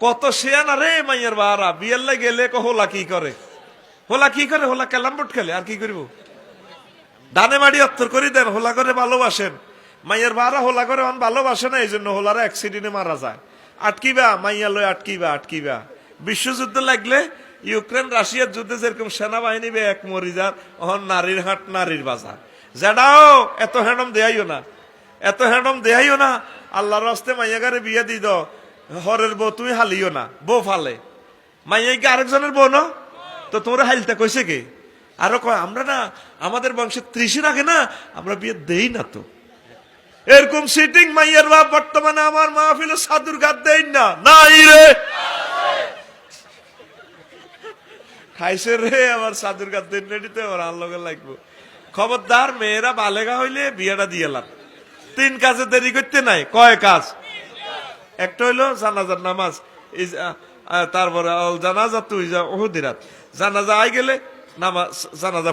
কত শেয়ানা রে মাইয়ের বাহারা বিয়ের গেলে হোলা কি করে, হোলা কি করে, হোলা ক্যালাম বোর্ড খেলে আর কি করব। ডানে মাড়ি অত্তর করে দেন, হোলা করে ভালোবাসেন। মাইয়ের বাহারা হোলা করে ভালোবাসে না, এই জন্য হোলারা অ্যাক্সিডেন্টে মারা যায়। আটকিবা মাইয়া লয়, আটকিবা। বিশ্বযুদ্ধ লাগলে ইউক্রেন রাশিয়ার যুদ্ধে যেরকম সেনাবাহিনী বে এক মরি যার, অহন নারীর হাট নারীর বাজার। যেটাও এত হ্যান্ডম দেহাইও না, আল্লাহর রাস্তে মাইয়াগারে বিয়ে দি দাও, হরের বউ তুমি হালিও না, বউ ফালে। মাইয়া কি আরেকজনের বউ না, তো তোমরা হাইলতে কইছে কে? আরো কয় আমরা না, আমাদের বংশে 30 আগে না আমরা বিয়ে দেই না। তো এরকম সিটিং মাইয়ের বাপ বর্তমানে আমার মাহফিলে সাধুর গাদ দেই না, নাই রে খাইছে রে আমার সাধুর গাদ দেন রেডিতে আমার আল্লাহকে লাগবো। খবরদার, মেয়েরা বালেগা হইলে বিয়েটা দিয়ে লাভ। 3 কাজে দেরি করতে নাই। কয় কাজ? একটা হইলো জানাজার নামাজ, তারপরে জানাজা তুই যা ওহুদিরাত, জানাজা আই গেলে নামাজ, জানাজা